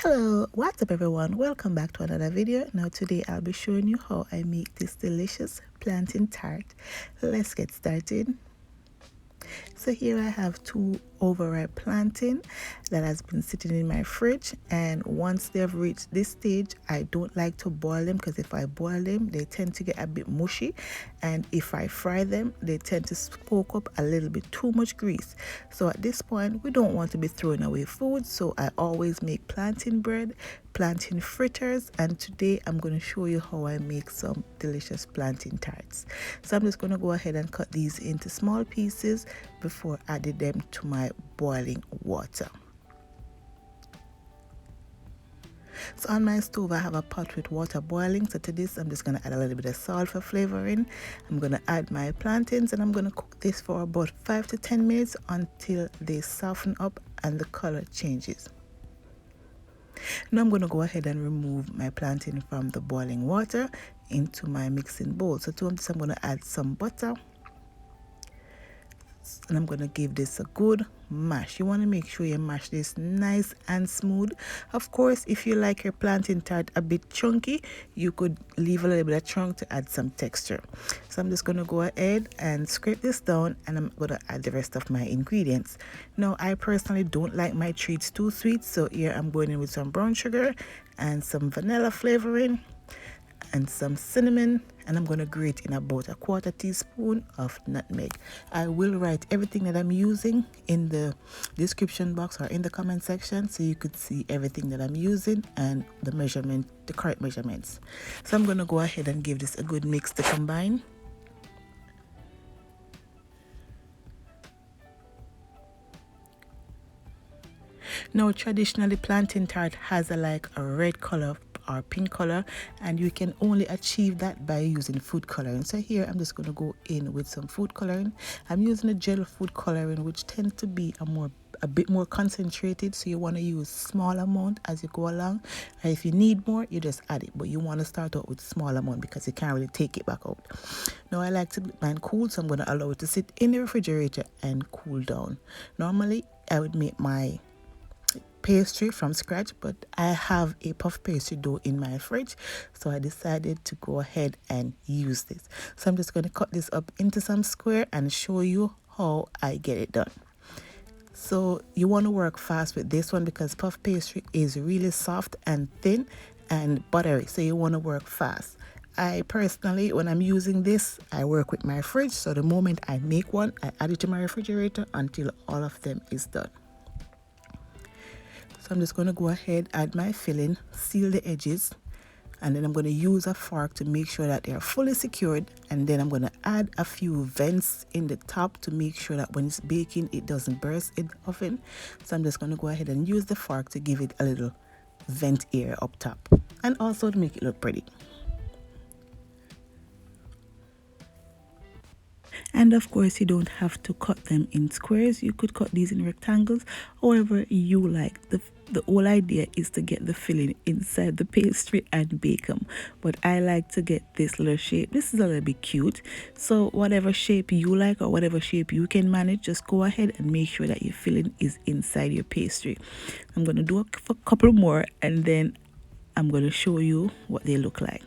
Hello, what's up everyone? Welcome back to another video. Now today I'll be showing you how I make this delicious plantain tart. Let's get started. So here I have two overripe plantain that has been sitting in my fridge, and once they've reached this stage, I don't like to boil them because if I boil them they tend to get a bit mushy, and if I fry them they tend to soak up a little bit too much grease. So at this point we don't want to be throwing away food, so I always make plantain bread, plantain fritters, and today I'm going to show you how I make some delicious plantain tarts. So I'm just going to go ahead and cut these into small pieces before adding them to my boiling water. So on my stove I have a pot with water boiling, so to this I'm just going to add a little bit of salt for flavoring. I'm going to add my plantains and I'm going to cook this for about 5 to 10 minutes until they soften up and the color changes. Now I'm going to go ahead and remove my plantain from the boiling water into my mixing bowl. So to this I'm going to add some butter, and I'm going to give this a good mash. You want to make sure you mash this nice and smooth. Of course, if you like your plantain tart a bit chunky, you could leave a little bit of chunk to add some texture. So I'm just going to go ahead and scrape this down, and I'm going to add the rest of my ingredients. Now I personally don't like my treats too sweet, so here I'm going in with some brown sugar and some vanilla flavoring and some cinnamon, and I'm going to grate in about 1/4 teaspoon of nutmeg. I will write everything that I'm using in the description box or in the comment section so you could see everything that I'm using and the correct measurements. So I'm going to go ahead and give this a good mix to combine. Now traditionally plantain tart has a red color or pink color, and you can only achieve that by using food coloring. So here I'm just going to go in with some food coloring. I'm using a gel food coloring which tends to be a bit more concentrated, so you want to use small amount as you go along, and if you need more you just add it, but you want to start out with small amount because you can't really take it back out. Now I like to let mine cool, so I'm going to allow it to sit in the refrigerator and cool down. Normally I would make my pastry from scratch, but I have a puff pastry dough in my fridge, so I decided to go ahead and use this. So I'm just going to cut this up into some square and show you how I get it done. So you want to work fast with this one because puff pastry is really soft and thin and buttery, so you want to work fast. I personally, when I'm using this, I work with my fridge, so the moment I make one I add it to my refrigerator until all of them is done. So I'm just going to go ahead, add my filling, seal the edges, and then I'm going to use a fork to make sure that they are fully secured, and then I'm going to add a few vents in the top to make sure that when it's baking it doesn't burst in the oven. So I'm just going to go ahead and use the fork to give it a little vent area up top and also to make it look pretty. And of course you don't have to cut them in squares, you could cut these in rectangles, however you like. The whole idea is to get the filling inside the pastry and bake them, but I like to get this little shape. This is a little bit cute, so whatever shape you like or whatever shape you can manage, just go ahead and make sure that your filling is inside your pastry. I'm going to do a couple more and then I'm going to show you what they look like.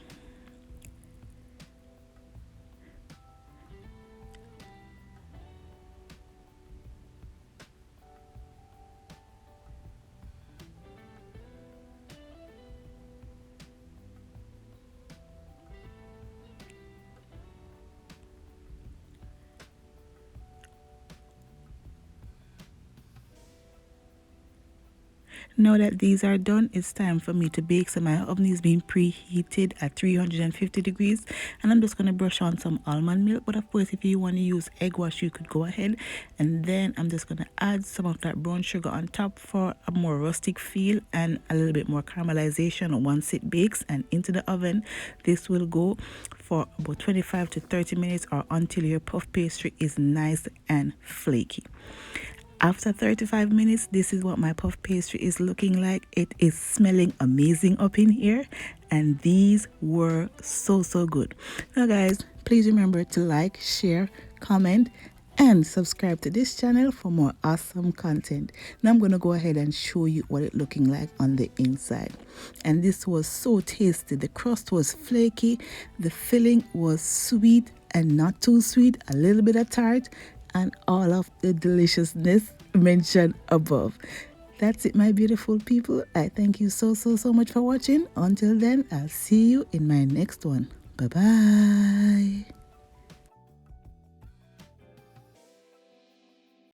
Now that these are done, it's time for me to bake. So my oven is being preheated at 350 degrees, and I'm just going to brush on some almond milk, but of course if you want to use egg wash you could go ahead, and then I'm just going to add some of that brown sugar on top for a more rustic feel and a little bit more caramelization once it bakes. And into the oven this will go for about 25 to 30 minutes or until your puff pastry is nice and flaky. After 35 minutes, this is what my puff pastry is looking like. It is smelling amazing up in here, and these were so good. Now guys, please remember to like, share, comment, and subscribe to this channel for more awesome content. Now I'm going to go ahead and show you what it's looking like on the inside. And this was so tasty. The crust was flaky, the filling was sweet and not too sweet, a little bit of tart, and all of the deliciousness mentioned above. That's it, my beautiful people. I thank you so much for watching. Until then, I'll see you in my next one. Bye bye.